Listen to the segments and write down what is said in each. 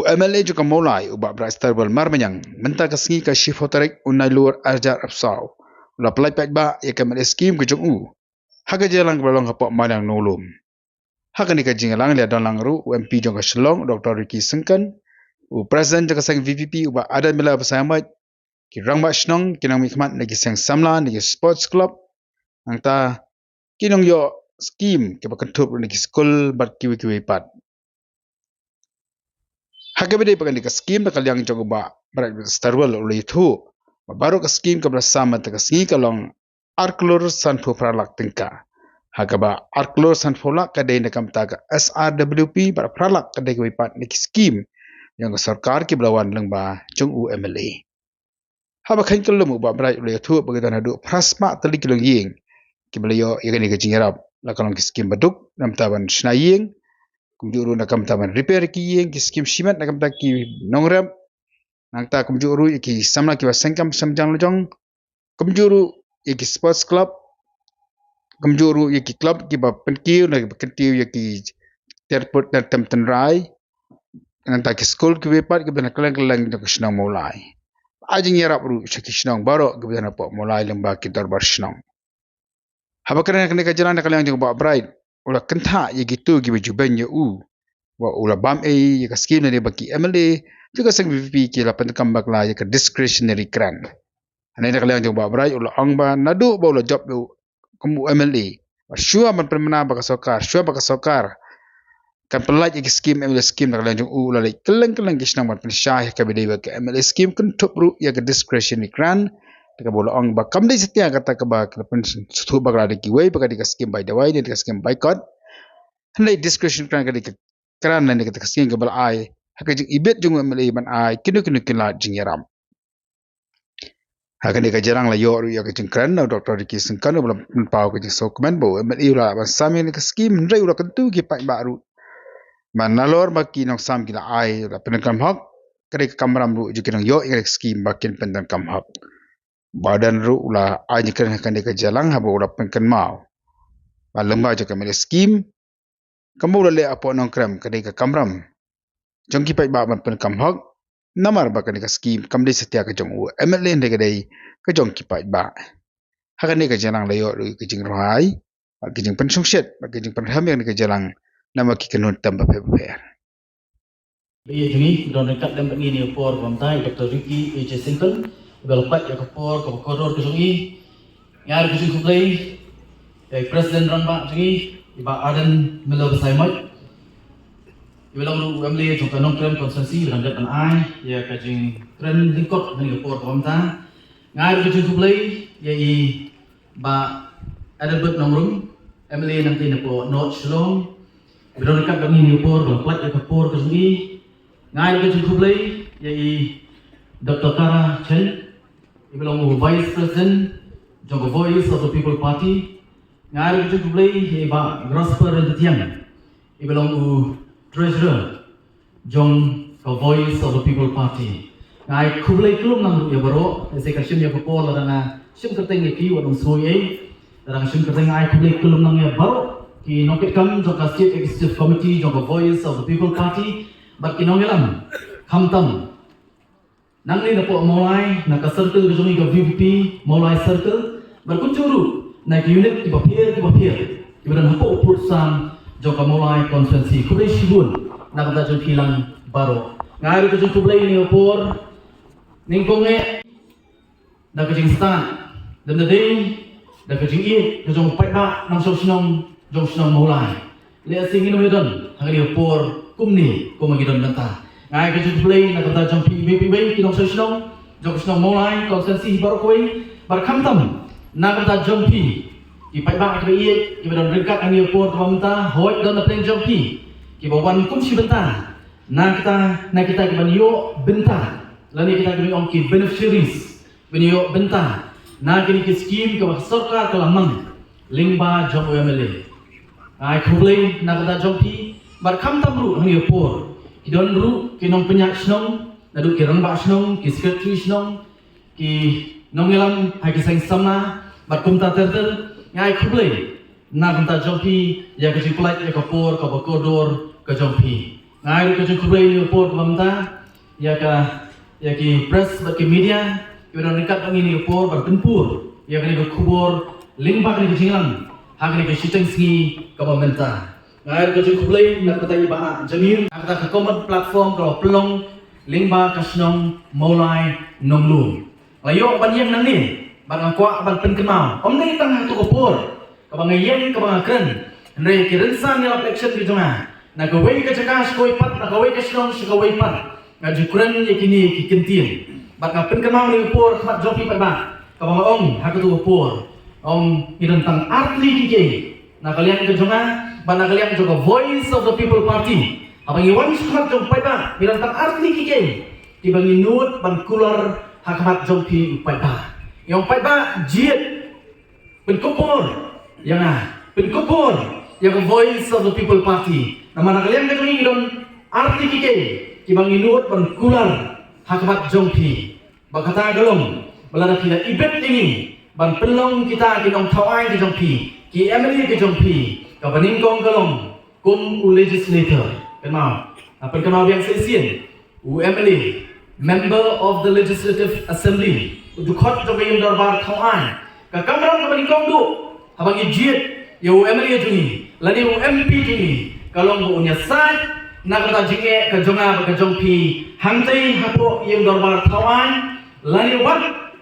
MLA juga mulai ubah berastarbal marmanyang mentah kesengi ke shifotarik unai luar ajar absau. Ula pelai pek ba ya MLA skim ke jong Haga jalan balong hapok madang nolum. Haga ni ka jingalang lia dalang ru UMP jong ka Shillong Dr. Ricky Sengkan. Presiden jong ka sang VVP ubah ada mila bersama ki rangba shnong kinang mikmat lagi sang samla lagi sports club. Angta kinong yo skim ke bakentup lagi skul bat kiwi-kiwi pat. Haga bede pakan ka skim da kalyang jong ba berat starwal oleh itu. Baru ka skim ke bersama ta kesengi kalong Arklur Sanfo Pralak Tingka. Hagaba Arklur Sanfo Lak kadai nakam taga SRWP bar Pralak kadai kewipat niki skim yang sarkar ki belawan lengba jong MLA. Haba kain kelum ubah berai oleh tu begitu hadu prasma teli kilong ying ki belayo ikan ni kejingarap lakalong ki skim baduk nam taban snaying kumjuru nakam taban repair ki ying ki skim simat nakam tak ki nongrap nangta kumjuru ki samla ki wasengkam samjang lojong kumjuru iki sports club kumjuru iki club ki ba penkiu na penkiu iki terput na temtenrai nanta ki school ki bepat ki bena keleng-keleng to kisnang mulai ajing yarap ru kisnang baro ki bena po mulai lemba ki darbar snang haba kana ka jalan na kaleng jong ba bright ula kentha ye gitu ki bejuban ye wa ula bam ye ka scheme na baki MLA juga sang VP ki la pentkam bakla ye ka discretionary grant. Anai nak liang jong ba brai ulah angba nadu ba ulah job du kamu MLA. Syua man permana ba kasokar, syua ba kasokar. Kan pelaj iki skim MLA skim nak liang jong ulah lai keleng-keleng kisnang man pensyah ka bidai ba MLA skim kan tup ru ya ke discretionary grant. Ka bola angba kam dai setia kata ka ba pen sutu ba grade ki way ba ka skim by the way ni ka skim boycott. Handai discretionary grant ka di grant ni ka skim ka bal ai. Haka jing ibet jong MLA man ai kinu kila jing yaram. Hakan dia jarang lah yor ya kecing kran na Dr. Ricky Sengkan belum pau kecing dokumen bo MLA ula sami ni skim ndai ula kentu ki pai baru man nalor baki nong sam kila ai ula penekam hak kare kamram ru jikin yo ingre skim bakin penekam hak badan ru ula ai jikin hakan dia jalang habo ula penken mau lemba je kamera skim kamu ula le apo nong kram kare kamram jongki pai ba man penekam hak namar ba kan ka skim kam dei setia ka jong MLA ndai ka dei ka jong ki pai ba hakan ni ka janang layo ka jing rohai ka jing pen sungset ka jing pen ham yang ka jalang nama ki kanun tamba pe Iya jungi don dekat dan begini por pamtai Dr. Ricky H. Sengkan belpat ya por ka koridor ke jungi ngar ke jungi play Presiden Rangba jungi iba adan melo besaimat Ibalang MLA jong kanong krem konsensi berangkat an ai ya kajing krem lingkot dengan por pamta ngai ke jungi play ya i ba ada bet nomrum MLA nanti na po not Shillong Ibalang dekat begini por belpat ya por ke jungi ngai ke jungi play ya i Dr. Kara Chen Ibalang Vice President jong Voice of the People Party ngai ke jungi play ya ba Grasper Tiang Ibalang Treasurer Jong Voice of the People Party. Ngai kublai kelum nang ya baro, saya kasih ya popol dana sim kerteng ya ki wadong suye, dana sim kerteng ngai kublai kelum nang ya baro ki nokit kam jong State Executive Committee jong Voice of the People Party, bat ki nongelam khamtam. Nang ni dapo mulai nak circle jong ka VP mulai circle berkuncuru naik unit ki bapir ki badan hapo urusan jika mulai konsensi kublai shibun nak kita jom hilang baru ngari ke jom kublai ni opor ningkonge nak kejing stan dan dading nak kejing i ke jom pai ba nang jom sinong mulai lihat singin medan hari opor kumni kumagidon nanta ngari ke jom kublai nak kita jom PBB kinong sinong mulai konsensi baru koi berkamtam nak kita jom Ki pai ba ka iet ki badon rengkat ang por ka mamta hoy don na pleng jompi ki bawan kum si benta na kita ki banyo benta lani kita ki ong ki beneficiaries banyo benta na ki skim ka sarkar ka lamang lingba jom MLA ai kublai na kita jompi bar kam tamru ang por ki don ru ki nong penyak snong na du ki rangba snong ki secretary snong ki nongelam hai ki sang sama bar kumta terter ngai kublai na kanta jompi ya ke jiplai ya ke por ka koridor ke jompi ngai ko jung kubai ni por ko mamta ya ki press ba ki media ki don dekat ngi ni por ban tempur ya ka ni ko kubor limba ni jingang ha ka ni ko shiteng ski ka mamta ngai ko jung kubai na kata iba jamir akta ka common platform ko pelong limba kasnong molai nonglu layo ban yang nang ni ban kwa ban pen kemau om ni tang tu ko por ka bang yen ka bang kren re ki rensan ni election ki jonga na gawai ka jakas koi pat na gawai ka snong si gawai pat na jukran ye kini ki kentin bat na pen kamau ni por khat jopi pat ba ka bang ong ha ka tu por ong idan tang artli ki ke na kalian ka jonga ban na kalian joka voice of the people party abang iwan khat jom pat ba idan tang artli ki ke ti bang inut ban kular ha khat jopi pat ba yang pat ba jiet pen kopor yang pen kopor yang voice of the people party nama kalian ka jong idon arti kike ki bang inut ban kular hakabat jongpi bakata galong balada kila ibet ini ban pelong kita ki nong thawai ki jongpi ki emily ki jongpi ka baning kong galong kum u legislator kenal apa kenal yang sesien u emily member of the legislative assembly du khot jong yung darbar thawai ka kamram ka baning kong du habang ijiet yo emily jungi lani u mp jungi kalau bu unya sat nak kata jinge ke jonga ke jongpi hangtai hapo yang darbar tawan lani wat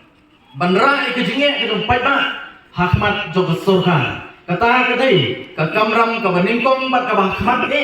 bandra ke jinge ke jongpai ba hakmat jog surga kata kadai ke kamram ke baningkong bat ke hakmat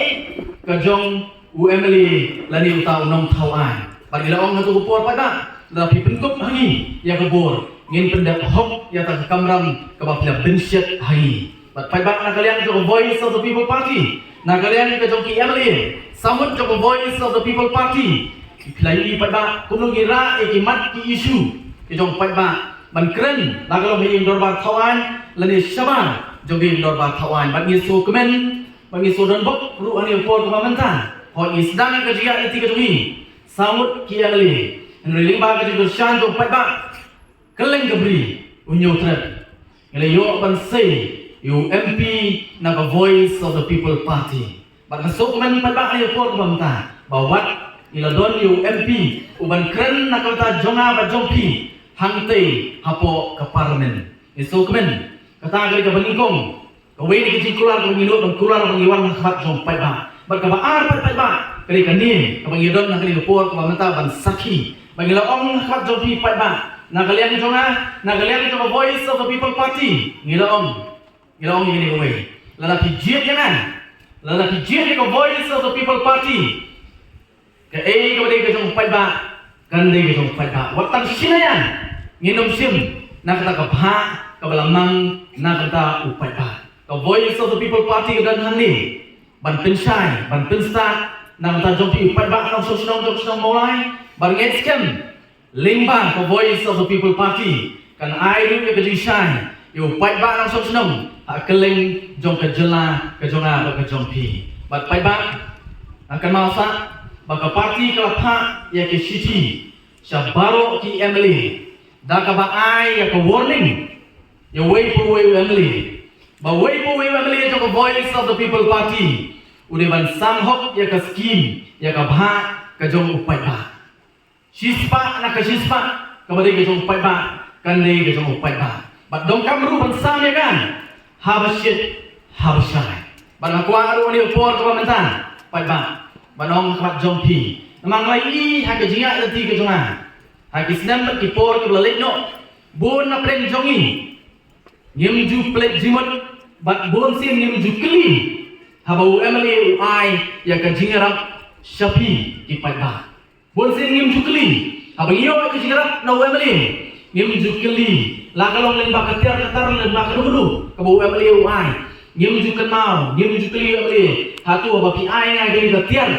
ke jong UMLE lani uta unong tawan bagi laong hatu upor pada tapi bentuk hangi ya kebor ngin pendak hok ya ta kamram ke bapila bensyat hangi pai bang na kalian jog voice of the people party na kalian ke jong KMLA samut jog voice of the people party klai pai ba kunung ira ki mat ki isu ki jong pai ba ban kren na kalau me dorbar thawan lani shaba jog dorbar thawan ban ngi so komen ban ngi so don bok ru ani por ko manta ho isdang ke jiga iti ke jongi samut KMLA nreling ba ke jog shan jong pai ba keleng gebri unyo trap ngale yo ban sei you MP naga voice of the people party bat masuk man pada ayo por bangta bawat ila don you MP uban kren nakata jonga ba jongpi hangte hapo ke parlimen esok men kata gari ka baningkong kawe ni kecil keluar ko minut dan keluar mengiwan khat jong pai ba bat ka ba ar pai ba kari ka ni ka bangidon nak kali por ko bangta ban sakhi bangila ong khat jongpi pai ba na kalian jonga voice of the people party ngila ong Ilong ini kowe. Lalaki jiat jangan. Lalaki jiat ni ko voice of the people party. Ke ko dei ke jong pai ba. Kan dei ke jong pai ba. Watan sinayan. Nginom sim na kata ka bha ka balamang na kata upai ba. Ka voice of the people party dan hani. Ban pensai, ban pensta na kata jong pi upai ba nang sosnong mulai. Ban ngetskem. Limba ka voice of the people party. Kan ai ru ke jisai. Yo pai ba nang sosnong keleng jong ke jela ke jonga ba ke jongpi bat pai ba akan masa baka parti kelapa ya ke city sabaro ki emily da ka ba ai ya ke warning ya way po way emily ba way po way emily jong voice of the people party ude ban samhok ya ke scheme ya ka ba ke jong upai ba sispa na ke sispa ka ba ke jong upai ba kan le ke jong upai ba bat dong kamru ban sam ya kan Habashit Habashai. Bana kuaru ni por ko mentan. Pai ba. Banong khat jongpi. Namang lai ha ke jinga lati ke jonga. Ha ke snam ki por ko lalik no. Bon na plen jongi. Nyem ju plek jimot bat bon sin nyem ju kli. Ha ba UMLA ai ya ke jinga rap shapi ki pai ba. Bon sin nyem ju kli. Ha ba yo ke jinga rap na UMLA. Nyem ju kli. La kalong len ba katiar katar len ba kadu ke bau MLA ai nyem ju kenal nyem ju kli MLA hatu ba pi ai ngai gari katiar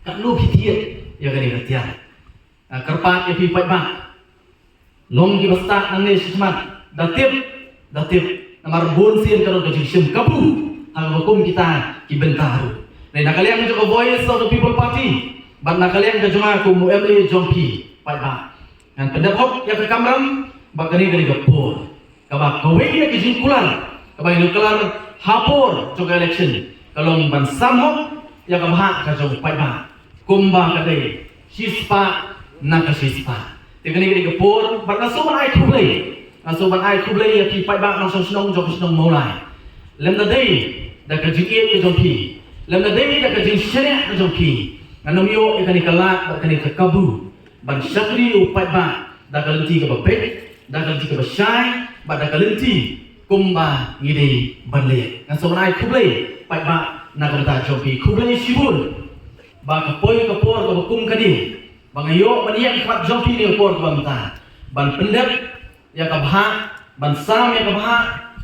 kat lu kitiet ya gari katiar kerpat ya pi pai ba long ki basta nang ne sismat datip namar bon sien karo ke jisim kapu hang hukum kita ki bentaru nei nakalian jo voice of the people party ban nakalian ke jonga ku MLA jongpi pai ba dan pendapok ya ke kamram bakani dari gapur kabak kowe ya kesimpulan kabak kelar hapor juga election kalau ban samhok ya ka bha ka jong pai ba kumba ka dei shispa na ka shispa te kani ke por ba ka so ban ai khublei so ban ai khublei ya ki pai ba nong snong jong snong mo lai lem da dei da ka jing ke jong pi lem da dei da ka jing shene ka jong pi anom yo e kani kala ba kani ka kabu ban shakri u pai ba da ka lenti ka ba pek da ka lenti ka ba shai ba da ka lenti kumba ngide ban le so ban ai khublei pai ba na ka ta jong pi khublei shibul ba ka poi ka por ka kum ka di ba ngayo ban yak ka jong pi ni por ka ba ban pendek ya ka bha ban sam ya ka bha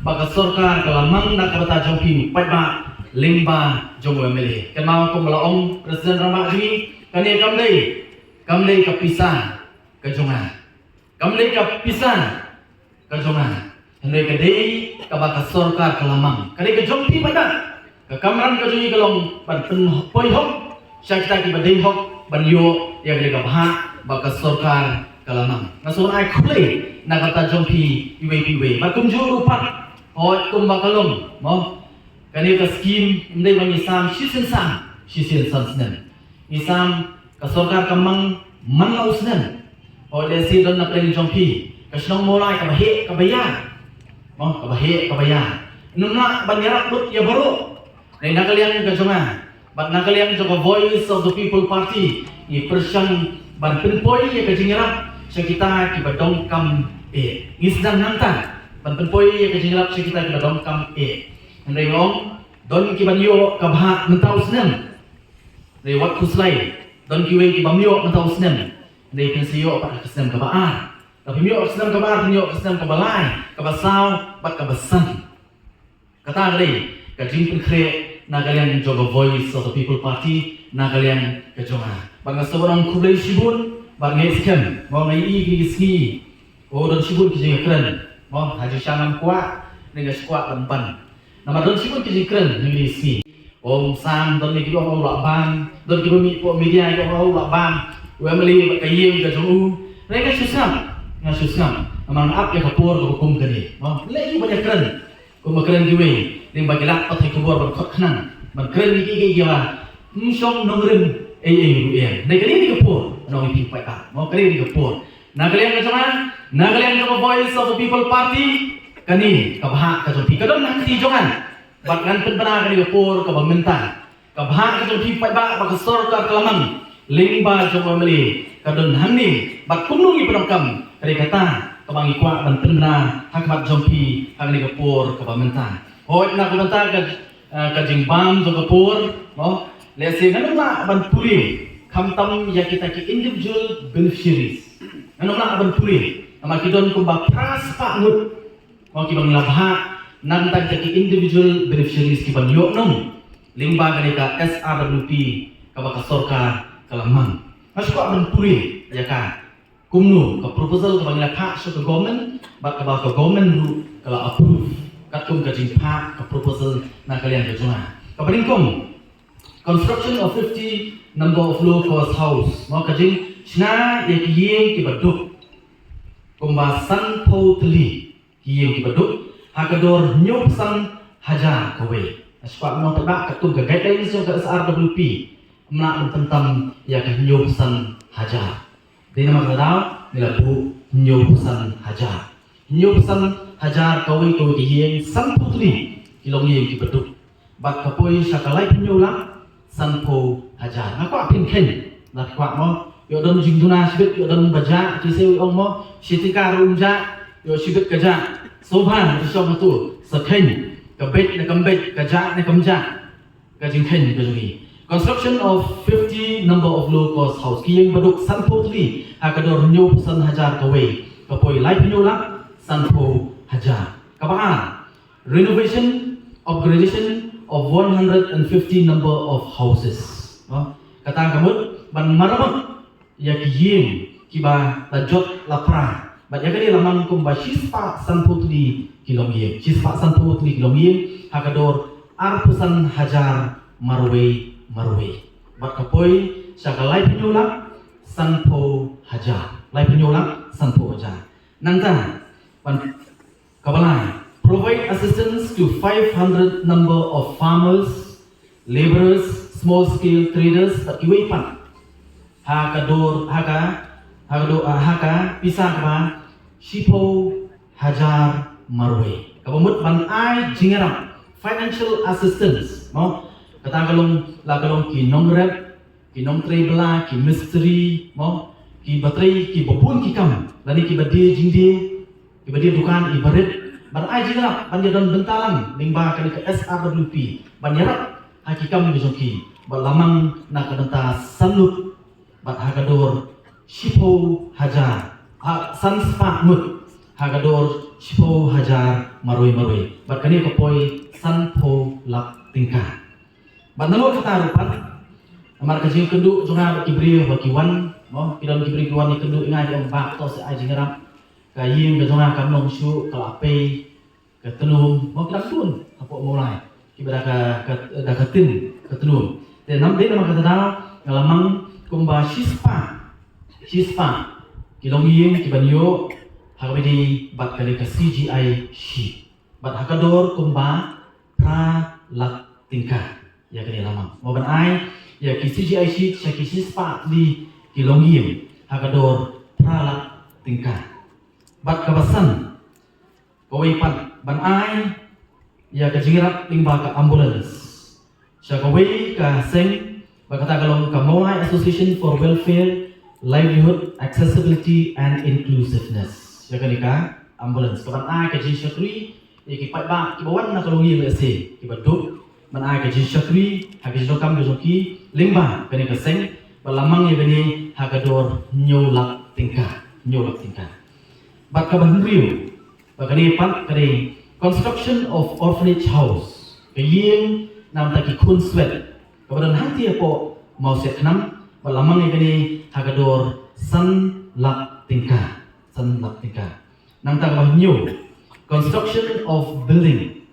ba ka sarkar ka lamang na ka ta jong pi pai ba limba jong emele kan mau ko mala om presiden rama ji kan ye kam dei ka pisah ka jonga kam dei ka pisah ka jonga hendai ka dei ka ba ka sarkar ka lamang kan ka jong pi pai ba ka kamran ka jong ka long ban pen poi hok syakta ki badai hok ban yo ya ka bha ba ka sarkar ka lamang na so ai khublei na ka ta jong pi iwe ba kum jo rupat oi kum ba kalong mo kani ka scheme ndai bang isam shisen san snen isam ka sarkar kamang man la usnen o le si don na pleng jong pi ka snong molai ka bahe ka baya mo ka bahe ka baya nuna ban yarak lut ya baru nei nakalian ka jonga ban nakalian jo voice of the people party ni persang ban penpoi ya ka jingrap sekita ki badong kam ngisdan nanta ban penpoi ya ka jingrap sekita ki badong kam andai ngom don ki banyo ka bha mentau snem dei wat kuslai don ki we ki bamyo mentau snem dei pensiyo pa ka snem ka ba tapi myo snem ka ba myo snem ka balai ka basau bat ka basan kata dei ka jing pen kre na kalian jogo voice of the people party na kalian ka jonga bang seorang kublai shibun bang ngesken mau ngai i ski o don shibun ki jing kren mau haji shanam kwa dengan squat ban nama don shibun ki jing kren ni ski om sam don ni ki o la ban don ki mi po media ki o la ban we meli ka yim ka jongu rega susam amang ap ya kapur ko kum kani mau le banyak kren ko makren ki we ning bagi lak pat hai kubur ban khot khnang ban kren ni ki ya song nong rim ru nei kali ni kapur nong pi pai ta mo kali ni kapur na kalian ka jama na kalian ka voice of the people party kani ka bha ka jong pi ka don nang ti jongan bat ngan pen bana kali kapur ka bamenta ka bha ka jong pi pai ba ka sarkar ka lamang lingba jong meli ka don hamni bat kumnungi penongkam kali kata ka bangi kwa ban pen bana hakmat jong pi kali kapur ka bamenta hoi na kumenta ka jingbam jong kapur mo lesi nanu na ban puli kam tam ya kita ki individual beneficiaries nanu na ban puli nama kidon ko ba pras pa ngut mo ki bang labha nan ta ki individual beneficiaries ki ban yo nong lingba ka SRWP ka ba ka sarkar ka lamang mas ko ban puli ya ka kumnu ka proposal ka bang lakha so ka government ba ka government ru ka approve kat kum ka jing pa ka proposal na kalian ka junga ka baringkom construction of 50 number of low cost house mo kajing sna ye kiyeng ki baduk kumba san potli kiyeng ki baduk hakador nyop san hajar kowe aspa mo tabak katung ka guidelines yung ka SRWP mna tentam ya ka nyop san hajar di nama kadao nila bu nyop san hajar kowe kiyeng san potli kilong yeng ki baduk bat kapoy sakalai penyola sanpo hajar aku apin ken nak kwa mo yo don jingduna sibet yo don baja kise ong mo sitika rumja yo sibet kaja soban isom tu sakhen kabet na kambet kaja na kamja ka jingkhen ka jungi construction of 50 number of low cost house kiyeng baduk sanpo tli akador nyo san hajar kawe kapoy lai pinyola sanpo hajar kabaan renovation upgradation of 150 number of houses. Kata kamut ban maramot ya kiyim kiba lajot lapra. Ba ya kali lamang kum ba shispa sanputli kilomie. Shispa sanputli kilomie hakador arpusan hajar marwe. Bat kapoy sakalai penyulang sanpo hajar. Lai penyulang sanpo hajar. Nanta ban kabalai provide assistance to 500 number of farmers laborers, small scale traders tak iwepan haka pisah kaba shipo hajar marwe kabumut ban ai jingaram financial assistance mo kata kalong ki nongrep ki nongtre bela ki mystery mo ki bateri ki bopun ki kam lani ki badie jingde ki badie dukan ibarat ban ai jingaram ban jadon bentalang lingba kali ke SRWP ban yarap hakikam bijoki balamang na kadanta sanut bat hagador shipo hajar sanspa mut hagador shipo hajar maroi bat kani kapoi sanpo lak tingka bat nalo kata rupan amar kajing kendu jonga kibri wakiwan mo kidon kibri kiwan ni kendu ingai om bak to se aji ngeram kayim ke jonga kamnong syu kalape ketenum mo kidak tun apo mulai kibra ka katin ketenum te nam de nama kata dal ngalamang kumba shispa kilong ying kibanyo hagabidi bat kali ka CGI shi bat hakador kumba pra lak tingka ya kali lamang mo ban ai ya ki CGI shi ki shispa di kilong ying hakador pra lak tingka bat kabasan kawai ban ai ya ka jingirat limba ka ambulance siya kawai ka seng bakata kalong ka Molai Association for Welfare, Livelihood, Accessibility and Inclusiveness siya ka ambulance kaban ai ka jin syakri ki patba ki bawan na kalong yi lese ki baduk man ai ka jin syakri ha ki jokam joki limba kani ka seng balamang ya kani hakador nyolak tingka bat ka bahriu bakani pat kani construction of orphanage house kaying nam taki kun sweat kemudian hati apa mau set enam balamang ini hagador san lak tingka nam tak new construction of building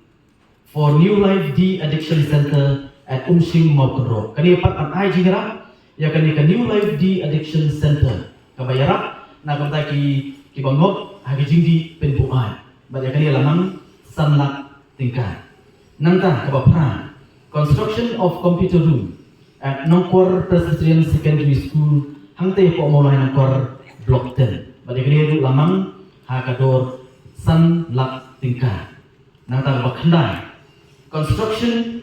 for New Life De-Addiction Center at Umsing Maukro kani pat an ai jingra ya kani ka New Life De-Addiction Center kabayarap na kamtaki kibangop hagi jingdi penbuai baya kani lamang sanlak tingkat. Nangta kabapra construction of computer room at Nongkor Presbyterian Secondary School hangte po mulai Nongkor Block 10. Badi kini lamang hakador sanlak tingkat. Nangta kabakhandai construction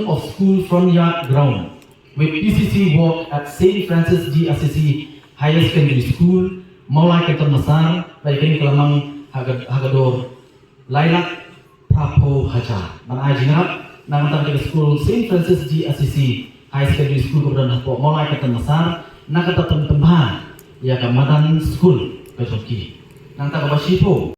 of school front yard ground with PCC work at St. Francis G. Assisi Higher Secondary School mulai Keton Masar. Badi kini lamang hakador Lailak Prapo Hajar. Mana ajinap nang tang ke school St. Francis G. Assisi High Secondary School kemudian hapo mulai kata besar nak kata tempat ya ke Madan School ke Joki. Nang tang bashipo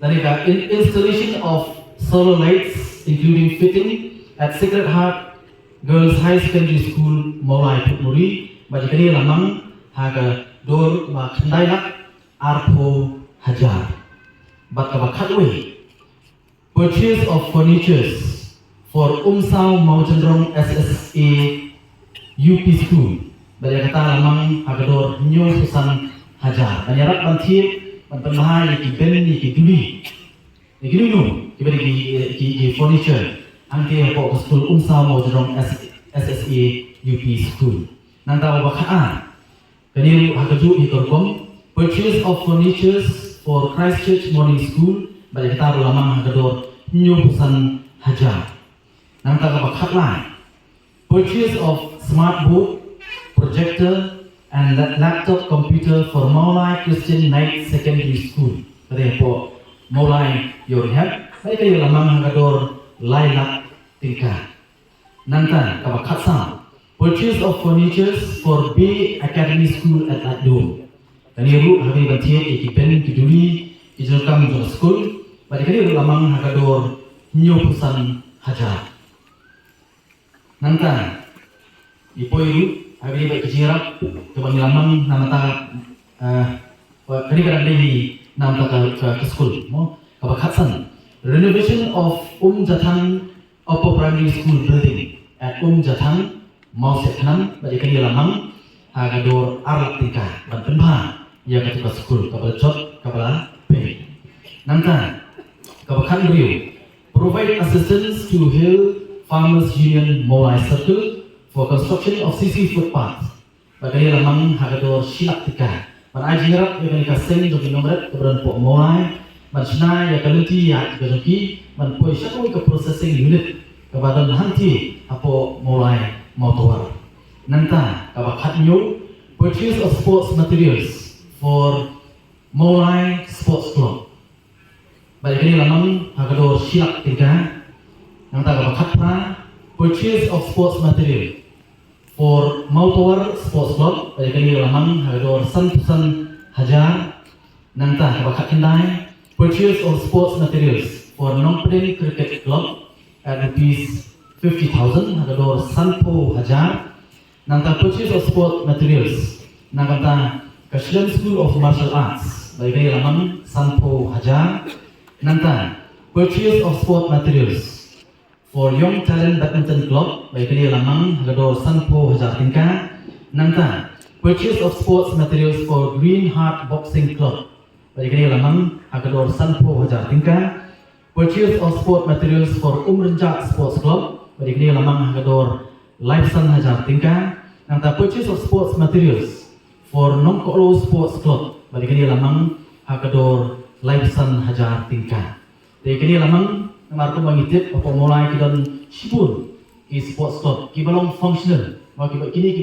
dari ka installation of solar lights including fitting at Sacred Heart Girls High Secondary School mulai Putmuri bagi kini lamang haga dor ma Lailak Arpo Hajar. Bat ka bakatwe purchase of furnitures for Umsau Maujendrong SSA UP School. Dari kata lamang hagador nyo pesan hajar. Banyarap bantir bantemah ki ben ki duli. Ki dulu ki beri ki furniture. Angke po school Umsau Maujendrong SSA UP School. Nang tahu bakaan. Kini hagaju ikorkom purchase of furnitures for Christchurch Morning School. Balik kita lamang hagador nyo pesan hajar. Nang tagabakat lain purchase of smart board, projector and laptop computer for Maulai Christian Knight Secondary School. Kaya po Maulai Yorhab. Balik kayo lamang hagador Lailak tingkat. Nang tagabakat sa purchase of furnitures for Bay Academy School at Ladum. Kani ru hari bantiye ikipen kiduli ijokam jong school. Balik kali lamang hagador nyo pesan hajar. Nangka ipoiru hari baik kejirap kebangi lamang namata kani kadang daily namata ke school mo kabakatsan renovation of Jatang Upper Primary School building at Jatang mau seknam balik kali lamang hagador arat tingkah dan penpa ya ketua school kabel jot kabel pay. Nangka kabakan beliau provide assistance to Farmers Union Molai Circle for construction of CC footpath. Bagani lamang hagador silak tika. Man ajirap yang kaseng do nomret keberan po Molai. Man sna ya kaluti ya gajoki man poi syakoi ke processing unit kebadan hanti apo Molai motor. Nanta kabakat new purchase of sports materials for Molai Sports Club. Bagani lamang hagador silak tika. Nanta kabakat pra purchase of sports material for Motor Sports Club. Bagani lamang hagador 100,000 hajar. Nanta kabakat kendai purchase of sports materials for Nongpedeng Cricket Club at rupees 50,000 hagador 10 hajar. Nanta purchase of sport materials nangkata Kashlan School of Martial Arts bagay lamang 10 hajar. Nanta purchase of sport materials for Young Talent Badminton Club bagay lamang hagador 10 hajar tingka. Nanta purchase of sports materials for Green Heart Boxing Club bagay lamang hagador 10 hajar tingka. Purchase of sport materials for Umrenjak Sports Club bagay lamang hagador 500 hajar tingka. Nanta purchase of sports materials for Nongkolo Sports Club bagay lamang hagador 500 hajar tingka. Bagay lamang namarko mangitip apa mulai kidan sibul ki sports club kibalong functional wa kiba kini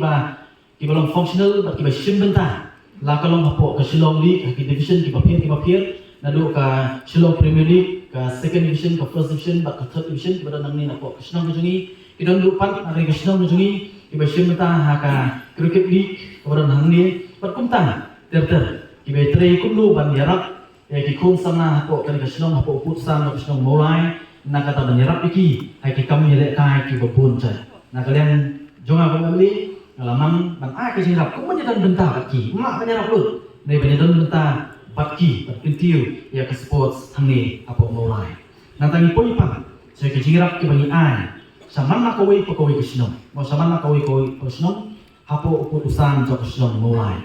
kibalong functional bat kiba simbenta la kalong hapo ka Shillong League ki division kiba pier nado ka Shillong Premier League ka second division ka first division bat ka third division kiba nang ni hapo ka Shillong jungi kidan lupan ari ka Shillong jungi kiba simbenta ha ka cricket league kiba nang ni bat kumtang ter kiba trei kumlu ban yarak ya ki kum sana hapo kan ka Shillong hapo putsang ka Shillong mulai nakata menyerap iki hai ki kam nyelek kai ki babun cai na kalian jonga ko mali lamang ban a ki sirap ko menyedan benta ki mak menyerap lut nei menyedan benta batki pintiu ya ke sports thangni apo mulai nantangi poi pan saya ki sirap ki bani ai saman na kawai pakawai ki Shillong mo saman na kawai ko Shillong hapo utusan jo Shillong mulai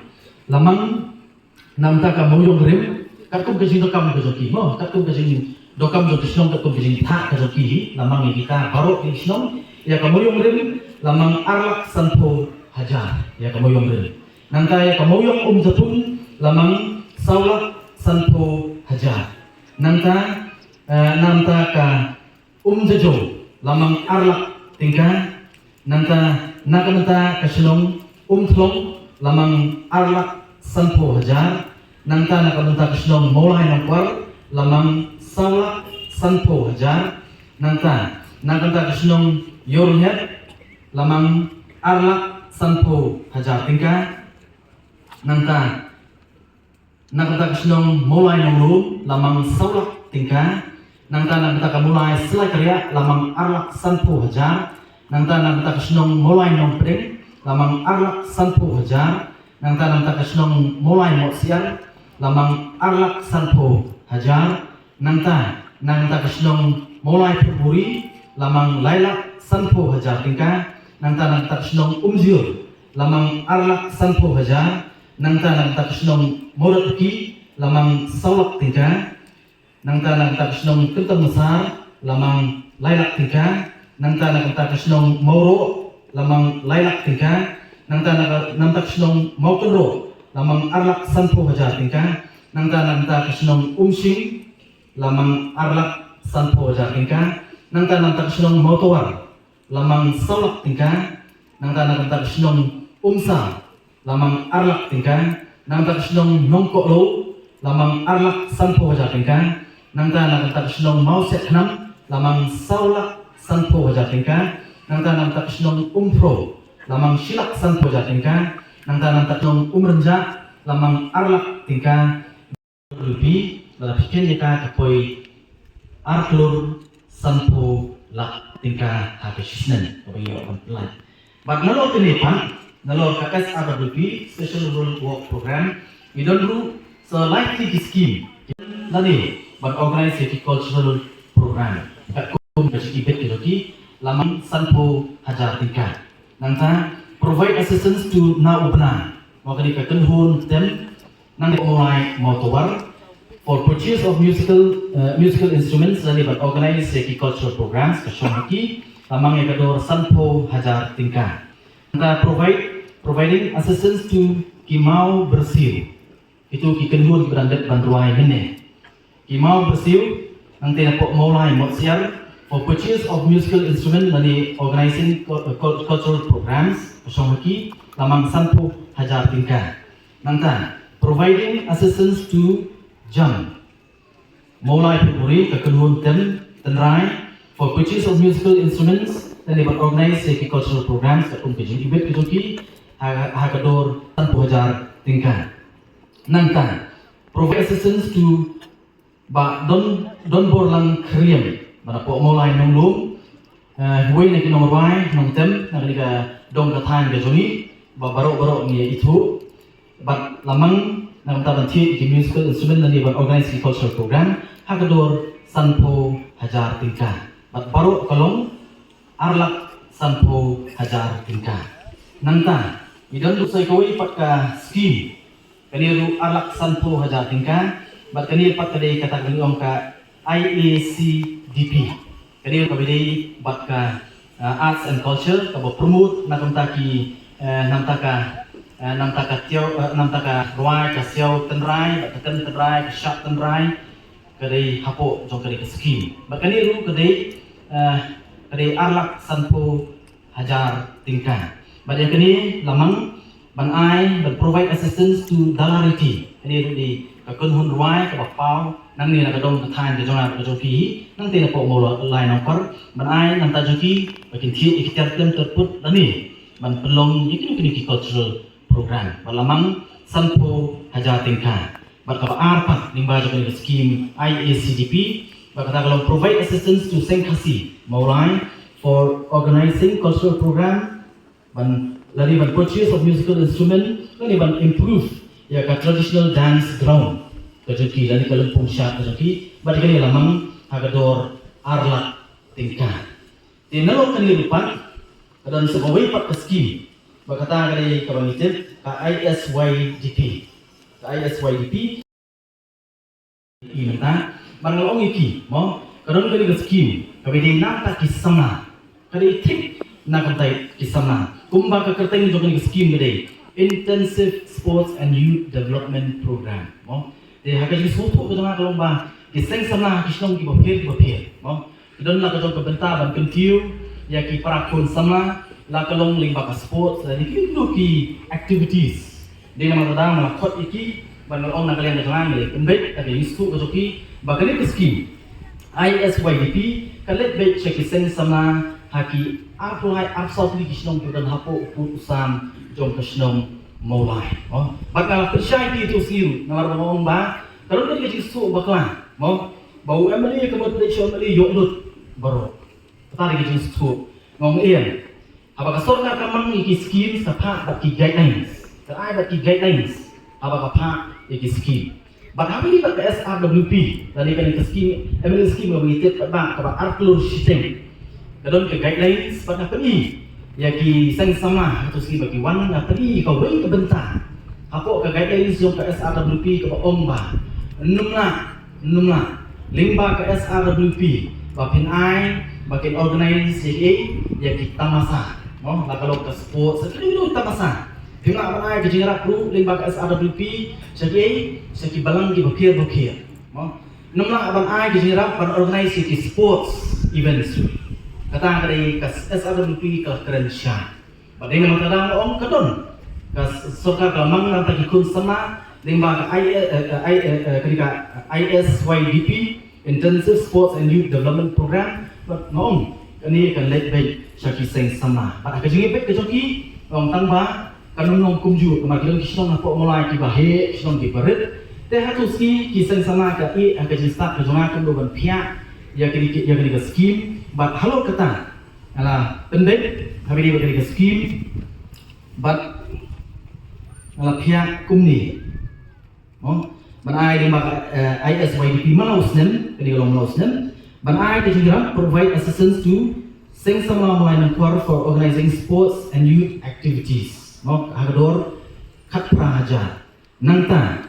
lamang namta ka moyong rem katum ke sino kam ke joki mo katum ke sino dokam jo Shillong katum ke sino thak ke joki lamang kita baru ki Shillong ya kamoyong rem lamang arlak sanpo hajar ya kamoyong rem nangka ya kamoyong jatun lamang saulak sanpo hajar nangka namta ka jajo lamang arlak tingka nangka nakamenta ka Shillong thlong lamang arlak sanpo hajar nangka nakamenta ka Shillong mulai nangkwar lamang saulak sanpo hajar nangka nakamenta ka Shillong yorhet lamang arlak sanpo hajar tingka nangka nakamenta ka Shillong mulai nanglu lamang saulak tingka nangta nakamenta ka mulai selai karya lamang arlak sanpo hajar nangta nakamenta ka Shillong mulai Nongpedeng lamang arlak sanpo hajar nangta nakamenta ka Shillong mulai Motsiar lamang arlak sanpo hajar nangta nakamenta ka Shillong mulai Purpuri lamang lailak sanpo hajar tingka nangta nakamenta ka Shillong Umziur lamang arlak sanpo hajar nangta nakamenta ka Shillong Moratki lamang saulak tingka nangta nakamenta ka Shillong Kentang Besar lamang lailak tingka nangta nakamenta ka Shillong Mauro lamang lailak tingka nangta nakamenta ka Shillong Maukenro lamang arlak sanpo hajar tingka nangta nakamenta ka Shillong Umsing lamang arlak sanpo hajar tingka nangta nakamenta ka Shillong Mautawar lamang saulak tingka nangta nakamenta ka Shillong Umsa lamang arlak tingka nangta ka Shillong Nongkolo lamang arlak sanpo hajar tingka nangta nakamenta ka Shillong Mauset Hanam lamang saulak sanpo hajar tingka nangta nakamenta ka Shillong Umpro lamang silak sanpo hajar tingka nangta nakamenta ka Shillong Umrenjak lamang arlak tingka lebih lalapikir jika kapoi arklur sanpo lak tingka habisnen bagi orang lain. Bag nalo kinipan nalo kakas ada lebih special rural work program idon so likely scheme nani bag organize cultural program kakum kasi ibet kiloki lamang sanpo hajar tingka nangta provide assistance to na ubna wakani ka kenhun tem nang mulai Mautuwar for purchase of musical instruments nani bag organize cultural programs ka shomaki lamang ekador Sanpo Hajar Tingkah. Kita providing assistance to Kimau Bersiu. Itu kikenhun berandat bantuai mene. Kimau Bersiu nanti dapat mulai siar for purchase of musical instrument dari organizing cultural programs Pesongki lamang Sanpo Hajar Tingkah. Nanti providing assistance to Jam mulai Februari kekenhun tenrai for purchase of musical instruments dan dapat organize cultural programs kat kumpul ibet kejoki hakador Sanpo Hajar Tingkah. Nanti provide assistance to Don Borlang Kriam mana po mulai nonglum huwag na kinomorway nong tem na kalika dong katahan ka joni barok ni itu bat lamang na tabanti ki musical instrument na niban organized cultural program hakador Sanpo Hajar Tingkah bat barok kalong arlak Sanpo Hajar Tingkah nangta idon dusay kawai pat ka scheme kaniru arlak Sanpo Hajar Tingkah bat kanir pat kadai katakan om ka IACDP. Kali kabidai bat ka arts and culture ka promote na kamtaki namtaka ruai ka siaw tenrai bat tenrai ka syak tenrai kadai hapo jong kadai ka scheme. Bat kani ru kadai arlak Sanpo Hajar Tingkah. Bat yang kani lamang ban ai ban provide assistance to dalariti. Kani ru di kakunhun ruai ka bapau nang ni nakadong katahan ke jona ke joki nang tina po mo lai nongkar ban ai nang ta joki bakin thi ikhtiar tem terput dani ban pelong ikin ki cultural program balamang Sanpo Hajar Tingkah bat ka arpat limba joki ke scheme IACDP bat kata kalau provide assistance to Sengkasi Maulai for organizing cultural program ban lari ban purchase of musical instrument lari ban improve ya ka traditional dance ground kejoki lani kalempung syak kejoki bagi kali lamang hagador arlak Tingkah tinalo kali rupat kadan sebawai pat keski bakata kali kabangitip ka ISYDP inata bangalong iki mo kadan kali keski kabidi nata kisama kali tik na kantai kisama kumba ka kerteng jokan keski gede intensive sports and youth development program mo de haga ji sopo ke tengah lomba ki seng sama ki shnong ki bapir mo don la ka jong ka benta ban kentiu ya ki parakun sama la ka long ling ba sports ni ki lu ki activities de nama radang la khot iki ban ong na kalian jang le kembet ta ki isu ka joki ba kali scheme ISYDP kalet be che ki seng sama haki arpulai absolutely ki shnong ki dan hapo usam jong ka shnong mulai, bakal percaya itu siu, nawar bawang ba, kalau dia kecil su baklan, bau emali kemudian dia emali yoklut baru, tadi kecil su, ngomong ian, apakah sorga kamang iki scheme sapa baki guidelines, terai baki guidelines, apakah pak iki scheme, but hari ini baki SRWP, tadi kan iki scheme, emali scheme begitu pak, kapag arklur system, kadon ke guidelines, pada apa ni? Ya ki sang sama atau ski bagi wan na tadi kau beri ke bentar apa ke guidelines yang ke SRWP ke omba numla limba ke SRWP bapin ai bakin organize ya ki tamasa la kalau ke sport sekali tamasa tengah mana ke jirak ru limba ke SRWP seki balang ki bakir numla aban ai ke jirak ban organize ki sports events kata dari kas SRWP ke kerensya. Badai nama kadang om kadon kas soka kamang nanti kikun sama limba ISYDP Intensive Sports and Youth Development Program. Ngom ini kan let baik syaki seng sama. Pada kejengit baik kejoki om tangba kanun ngom kumju kemakiran kisong apa mulai kibahe kisong kibaret. Teh hatu ski kiseng sama ke i angka jistak kejongakan doban pihak ya kini ke scheme. But halo kata, ala pendek kami di bagi scheme, but ala pihak kumni, banai di bagi ISYDP Malausnen, kini kalau Malausnen, banai di juga provide assistance to sing sama mulai nangkuar for organizing sports and youth activities, hagador kat prahaja, nangta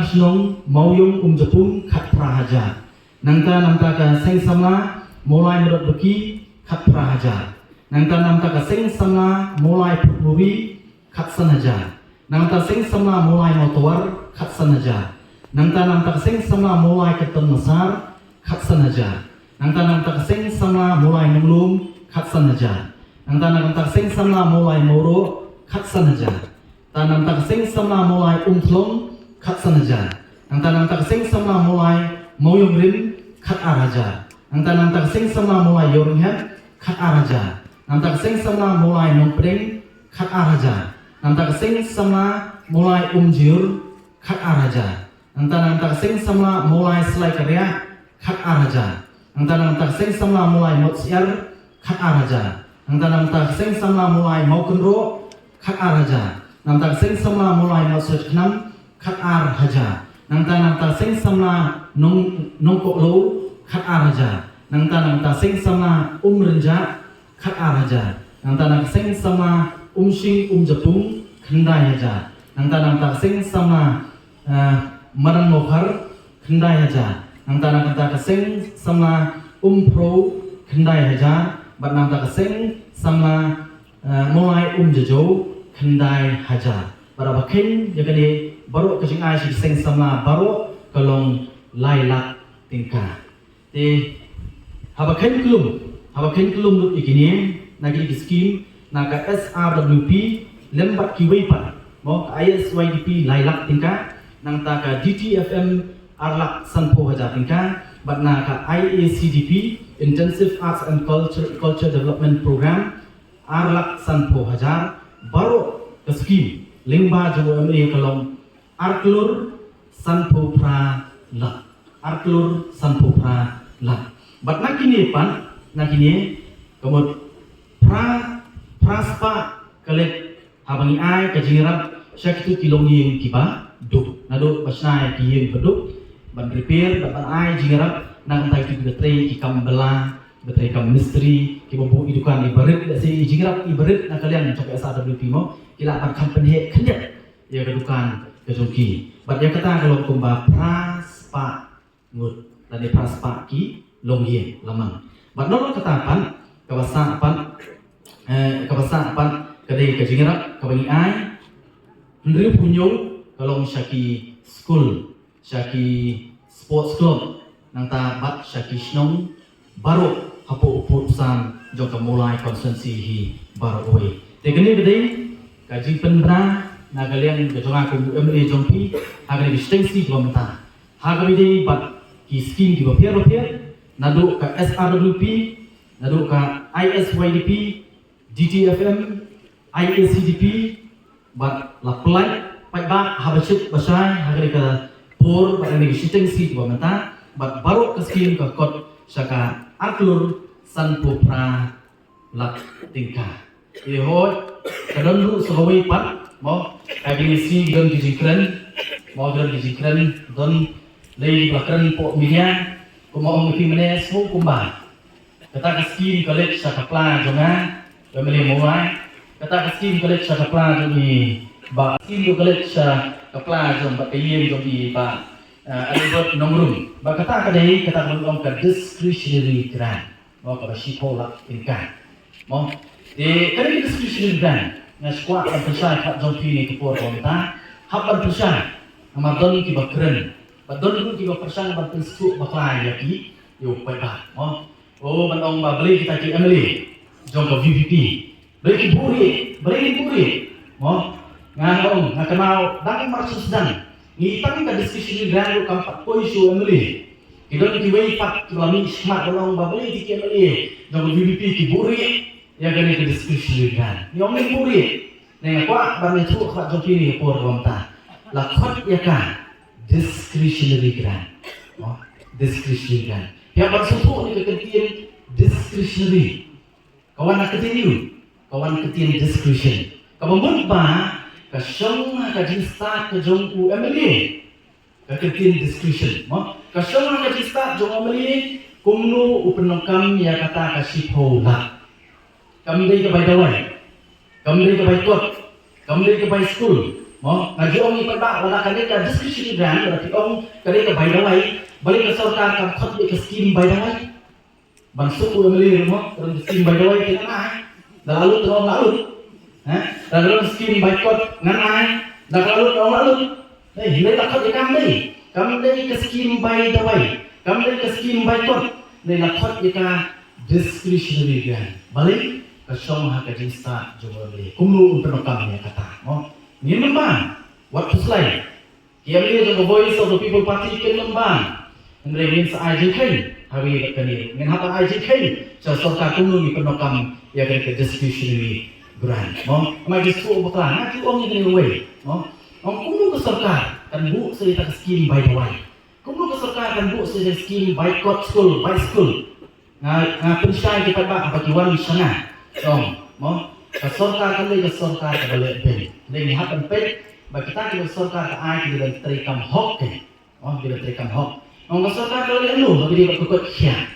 kisnong mauyong Jepun kat prahaja, nangta ka sing sama mulai menurut beki khat prahaja nangta namta ka sing samla mulai putbuwi khat sanaja nangta sing samla mulai motowar khat sanaja nangta namta ka sing samla mulai keton masar khat sanaja nangta namta ka sing samla mulai nunglum khat sanaja nangta namta ka sing samla mulai moro khat sanaja tanam tak sing samla mulai umtlong khat sanaja nang tak sing samla mulai moyong rim khat araja nang tak sing samla mulai yornghat khat araja nang tak sing samla mulai nongpreng khat araja nang tak sing samla mulai umjur khat araja nang tak sing samla mulai selai karya khat araja nang tak sing samla mulai motsiar khat araja nang tak sing samla mulai maukenro khat araja nang tak sing samla mulai maksud kenam khat ar haja nang tak sing samla nong kok lo khat ar haja nang tak sing samla renja khat ar haja nang tak sing samla sing japung khendai haja nang tak sing samla maran mokhar khendai haja nang tak sing samla pro khendai haja bat nang tak sing samla mulai jajo kendai haja para bakin yakni baru kecing ai si seng samla baru kalong lailak tingka te habakin kelum lut ikini nagi skim naga SRWP lembat kiwaipa mo ISYDP lailak tingka nang taka DTFM arlak sanpo haja tingka bat naga IACDP Intensive Arts and Culture Development Program arlak sanpo hajar baru ke skim limba jawa MA kalong arklur sanpo pra lak arklur sanpo pra lak bat nakini kemud praspa kalet habangi ai kajirap syakitu kilong yeng kiba duk nado basnai kiyeng beduk ban repair ban ai jingarap nang tai tu betrei ki kambela betrei kam misteri ki bobo idukan ibarat si jingarap ibarat nak kalian coba SRWP mo kila akan company kenyak ya kedukan kejoki bat ya kata kalau kumba praspa ngut tadi praspa ki longye lamang bat no katapan kawasan kadai kajingarap kabangi ai ndri punyo kalau syaki school syaki sports club nang ta bat syaki snong baru hapo upusan jong mulai konsensi hi baru oi tekeni bedai kaji penbra nagalian kejonga ku MA jongpi agak distingsi komenta hagabi dei bat ki skim ki bapier nadu ka SRWP nadu ka ISYDP DTFM IACDP bat laplai pai ba habashit basai hagari ka por bat ni distingsi komenta bat baru ke skim ka kot saka arklur sanpo pra lak tingka ihot kadon lu sawai pat mo kagini si don kijikren don lei bakran po minya kumo ngi mene su kumba kata skim college sa kapla jonga pemili mulai kata skim college sa kapla jongi ba skim college sa kapla jong ba kayem jongi ba alibot nomrum ba kata kadai kata ngom ka discretionary grant mo ka sipola tingka mo de kari discretionary grant nga squat ang pesai kat jompi ni kepor konta hapan pesai amadon ki bakren badon ki bapersan ban pensu baklai yaki yo pai ba mo o bandong ba beli kita ki emily jong ka VVP beli ki buri mo ngong ngakenau dang marsus dan ni tang ka discussion grant kam pat poisu emily kidon ki wei pat ki lami smart bandong ba beli ki emily jong VVP ki buri ya gani ke discussion grant ni ong ni buri ne kwa ban ni tu kwa jong ki ni por konta la khot ya ka discretionary grant discretionary grant yang bersumpah ni kekentiin discretionary kawan kekentiin discretion kawan ba kasyong kajista kajong UMLA kekentiin discretion kasyong kajista jong UMLA kumno upenokam ya kata kasipola kami dari kebaidawai kami dari kebaikot kami dari kebaik school ngaji ong ipada wala kali ka discussion grant berarti ong kali ka baydawai balik ke sorta ka khot ke skim baydawai ban suku emeli mo terus skim by the way kita nai lalu terus lalu lalu skim by code nganai lalu lalu ini lakot ikan deh ke skim by the way kami ke skim by code ini lakot ikan discretionary grant balik ke song hak jinsta jumlah beli kumlu untuk kami kata mo ini memang waktu selain kia beli the voice of the people party ke memang Andre means IJK hari kini ngin hata IJK so sorka kumlu ni penokam ya ke discretionary grant mo mai disku butang tu ong ni way mo ong kumlu ke sorka kan bu cerita skim by the way kumlu ke sorka kan bu cerita skim by code school by school pensyai kita apa kiwan sana dong mo ke sorka kan ke sorka ke balik ben ni hatan pe bagi kita ke sorka ke ai ke dalam terikam hok ke oh di dalam terikam hok Orang sorka kalau dia anu, bagi dia berkukut kian.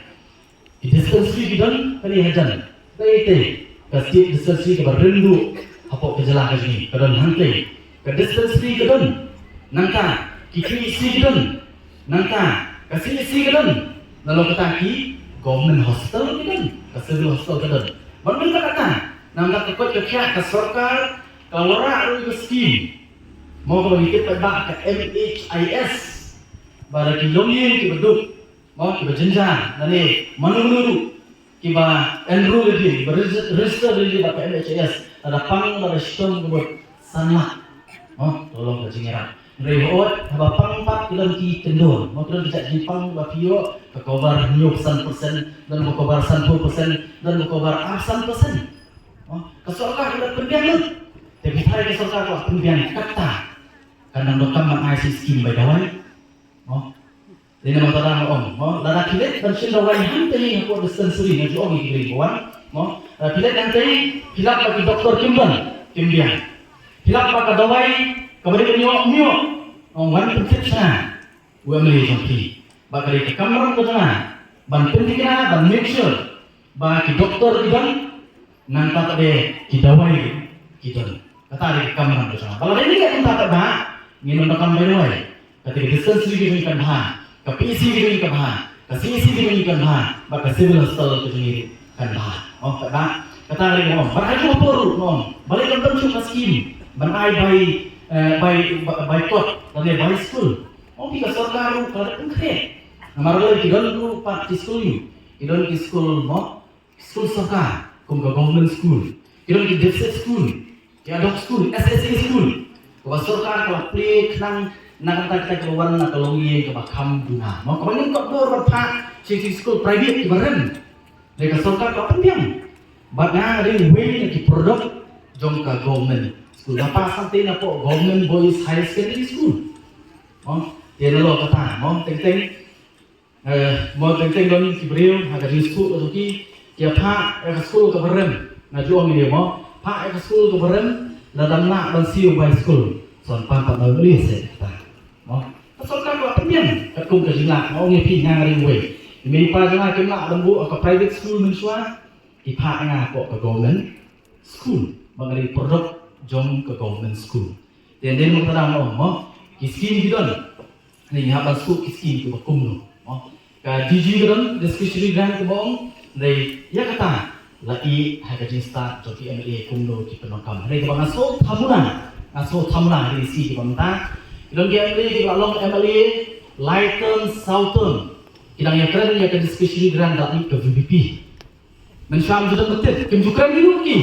Di dispensary kita ni hajan. Tete, kasih dispensary kita berindu apa kejelah kini. Kadang hantai. Ke dispensary kita, nangka kiki isi kita, nangka kasih isi kita. Lalu kita ki government hospital kita, kasih hospital kita. Baru kita kata, nangka kukut kian ke sorka, kalau orang itu skim, mau kalau kita bak ke MHIS. Bara kilomien ki beduk mau ki berjenjang nani manu ki ba enroll lagi register lagi ba MHS ada pang ada sistem buat sana tolong kajingira rehot haba pang pat kilan ki kendor mau kilan tidak di pang ba pio ke cover 90% dan ko cover 100% dan ko cover 100% ke sorka kita pendiam tapi hari ke sorka ko pendiam kata karena dokam mang IC scheme by dawai ini nama terang lada kilet dan senda wai hantai aku dispensary ni jual ni kiri kawan kilet nanti kilap bagi doktor kimbian kilap bagi dawai kemudian mio wan penting sana gua meli janti bagi ke kamar ko sana ban penting ban make sure bagi doktor kiban nanta tade ki dawai kidan kata di kamar ko sana kalau ini kan tak ada minum makan berwai ketika dispensary ni kan ke PC gitu kan ke CC gitu kan maka civil hospital itu sendiri kan kata lagi bakal apa balik kan tentu ke skim by code dari by school tiga sorkaru kalau konkret namanya lagi dulu pak di school di school school sorkar kum ke government school di district school di adult school SSA school ke sorkar kalau play kenang nak kita keluar nak kelongi ke bakam guna. Mau kau kau dor berpak sisi school private kemarin. Mereka sorka kau pendiam. Bagna ada way ni produk jom ke government school. Apa sampai nak government boys high secondary school. Dia lalu kata, mau teng don kibriu ada di school atau ki dia pak school kemarin. Nak jual ni dia mau pak school kemarin. Dalam nak bansiu by school. Soal pampat nak beli saya. Sorka ko pendiam kum ke jina mau ngi pi nga ring we mi pa jana ke na lembu ke private school min swa ki pa nga ko ke government school bangari produk jom ke government school dan mo tadang mo ki scheme gidon ni ha ba school ki scheme ko kum no ka DG gidon discretionary grant ko bong dei ya kata la i ha ka jin start jo ki MLA kum no ki penokam re ko ngaso thamuna ri si ki bangta Ilang MLA di Long MLA Lighton Southern ilang yang keren yang ke discretionary grant dari ke VBP mensyam sudah betul kemjukan dulu ki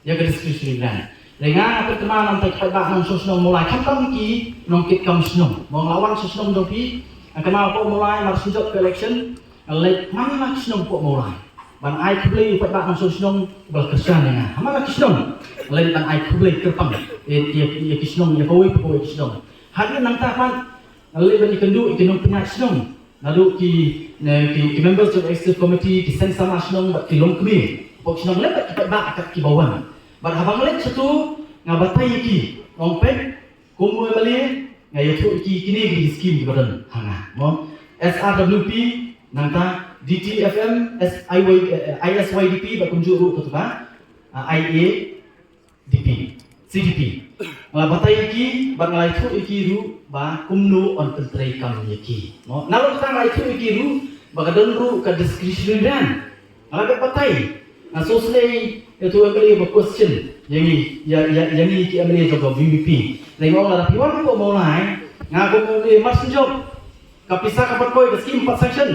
yang ke discretionary grant dengan apa teman nanti kita nang sosno mulai kapan ki nongkit kam sno mau lawan sosno dopi akan mau mulai masuk ke election lek mana sosno po mulai ban ai kubli pada nang sosno berkesan dengan mana sosno lek ban ai kubli kerpang ya sosno ya kowe sosno hari nang tapan lalu bagi kendu ikinong penyaksinong lalu ki members of executive committee ki sen sama sinong bat kilong kami pok sinong lebat kita bak akat ki bawan bat habang let satu ngabatay ki ngompen kumu emali ngayotu ki kini ki skim ki badan hanga mo SRWP nangta DTFM ISYDP bat kunjuru tu ba IADP CDP batay iki bang laitu iki ru ba kumnu on tentrai kam iki no nalu tang laitu iki ru baka dulu ke discretionary dan ada patai so slay itu ambil a question yang ini ki ambil job VVP lai mau lah piwan ko mau lai ngaku mau ni mas job kapisa kapat koi ke scheme 4 section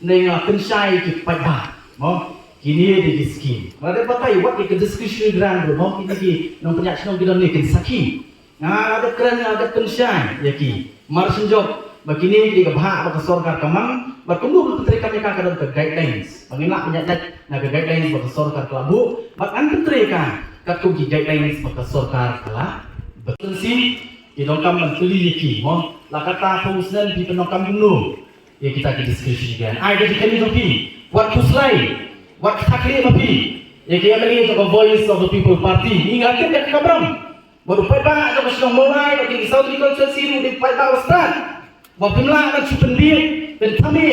nei pensyai ki pada mo kini di scheme ada patai what ke discretionary grant mo kini ki nong penyak nong kita ni ke sakim ada keren ada pensyai ya ki mas job begini di kebahak bagi sorgar kemang berkumpul menteri kami kadang ke guidelines mengingat penyakit nah ke guidelines bagi sorgar kelabu bahkan menteri kan kakugi guidelines bagi sorgar kelah betul sih di dalam menteri iki mo la kata fungsian di penokam dulu ya kita ke diskusi kan ada di kami topi what to slide what takdir topi ya kita lagi the voice of the people party ingatkan ke kabram baru pada ada sudah mulai bagi South Constituency di pada start Wapimlah akan supendir dan kami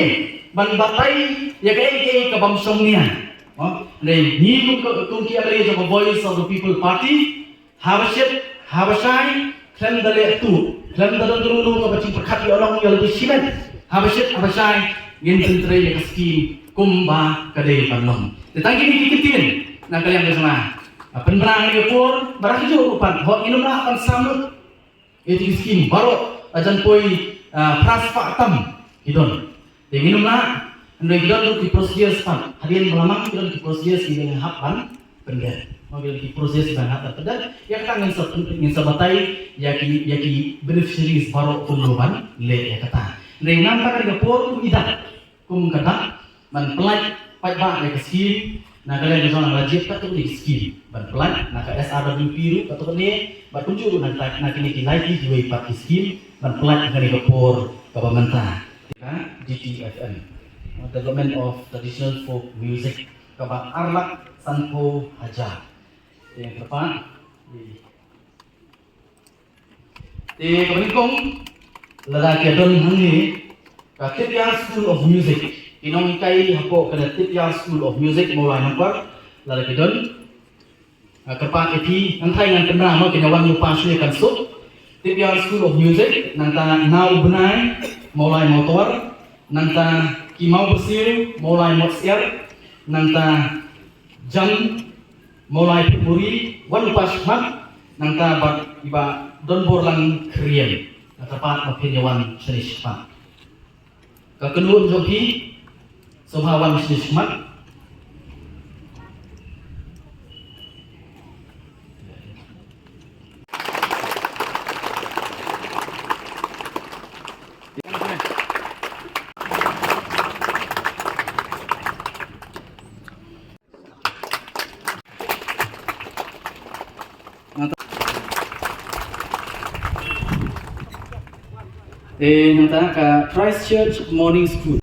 banbatai ya kayak ke bangsamnya. Ni kungki amri jo voice of the people party habashai klan dale tu klan dalam dulu ke bacing perkhati orang yang lebih simen habashai ngin sentre ya skim kumba kadai panom. Tetapi ini dikitin nak kalian bersama. Penberang ni pun barang jo rupan hot inumlah akan samut itu skim baru ajan poi pras faktam hidon. Dengan mana anda hidon di proses pan. Hadian melamang hidon di proses dengan hapan pendek. Mungkin di proses dengan hapan pendek. Yang kan ingin sebatai yaki beneficiaries baru kumloban le ya kata. Dengan tak ada por idat kum kata man pelaj pajak ya skim. Nah kalian bisa rajib tak tu di skim. Man pelaj nak SRW biru atau ni berkunjung nak kini lagi di parti skim. Dan pelat dari kepor pemerintah DTFM Development of Traditional Folk Music kaba Arlak Sanpo Haja yang depan di kemenkong lalaki adon hangi ka Tipyar School of Music inong kai hapo kana Tipyar School of Music mulai nampak lalaki adon kepan eti antai ngan kenal mo kinawan mo pasnya kan so Tipyar School of Music nanta nau benai mulai motor nanta kimau bersih mulai motsiar nanta jam mulai puri wan pasmat nanta bat iba don borlang krian tepat mapinyawan senismat kekenuan joki sohawan senismat nanta ka Christchurch Morning School.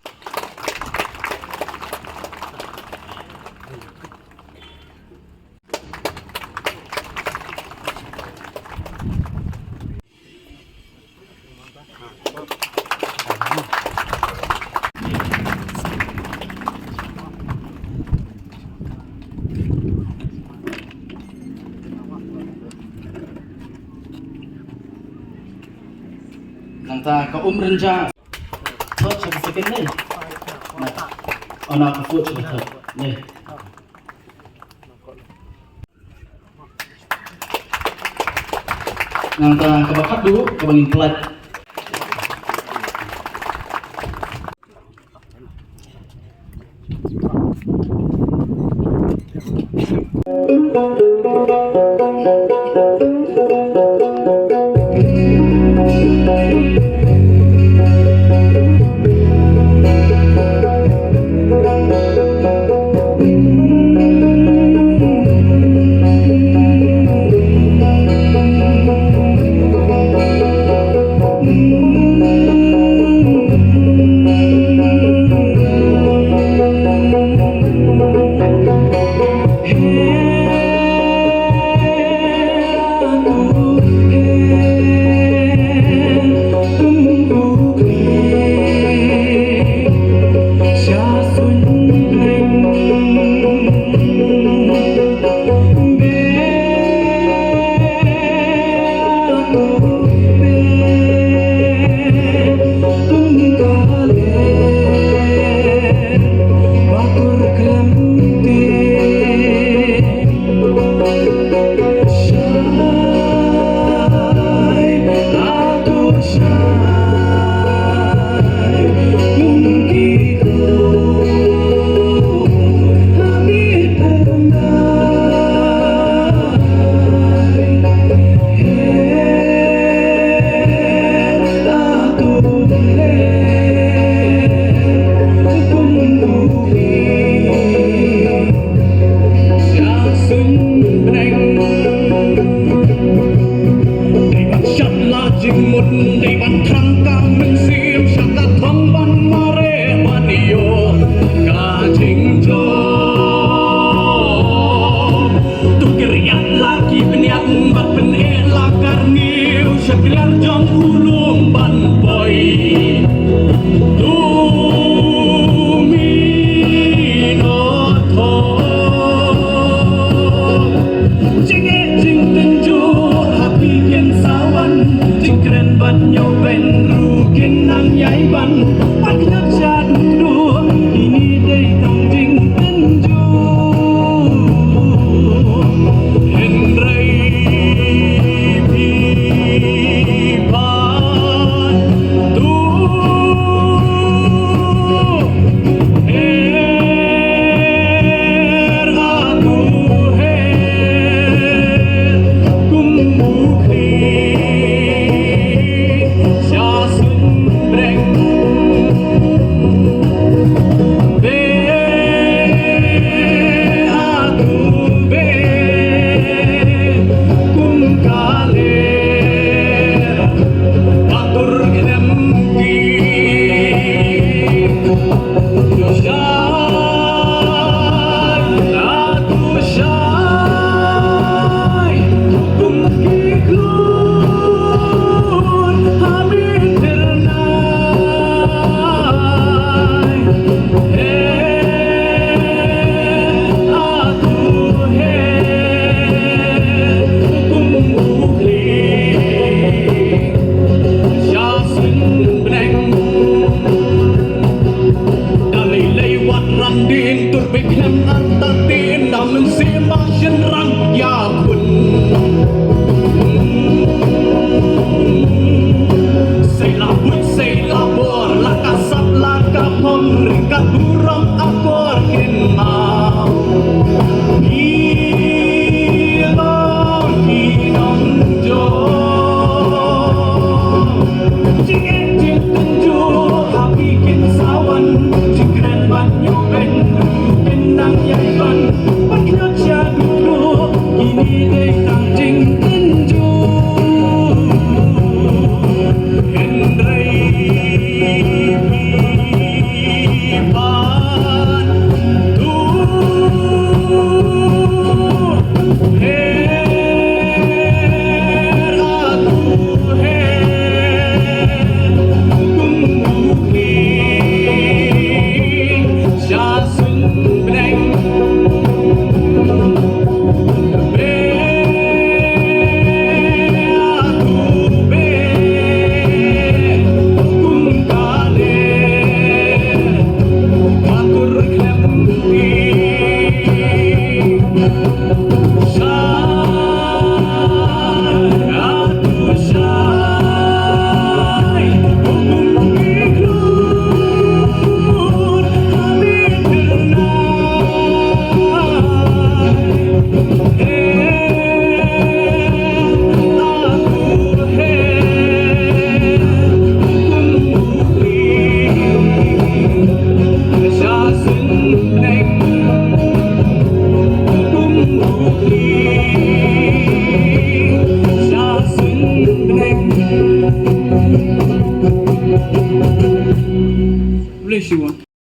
Nanta ka Renja Coach sa second ni anak ko coach ni nanta ka bakat dulu ka bangin pelat biar jong ulung ban boy Tumi no tho Jing e jing ten jo happy kian sawan Jing kren ban nyo ben ru kin nang yai ban Pat nyap cha du du Ini day tang jing ten jo Henry Pipan Tu Her aku her Kumukhi Sya sumbreng Be aku be Kum kaler Atur kenemki Syai aku syai Kumki klun Hamid ternai Aku kumukli Sya sumbreng Dalai lewat randin Turbiknem antatin Namun simak jenrang Ya kun Say labut, say labor Lakasap, lakapom Ringkat burung akor Kinmau Ilong, kinong jo Jing e jing ten jo Happy kin sawan Jing kren ban nyo ben Kin nang yai ban Pat nyot cha du du Ini day tang jing ten jo Henry Pipan Tu Her aku her Kumukhi Sya sumbreng Be aku be Kum kaler Atur kenemki Syai aku syai Kumki klun Hamid ternai Sya sumbreng Kumukli Sya sumbreng Bless you all.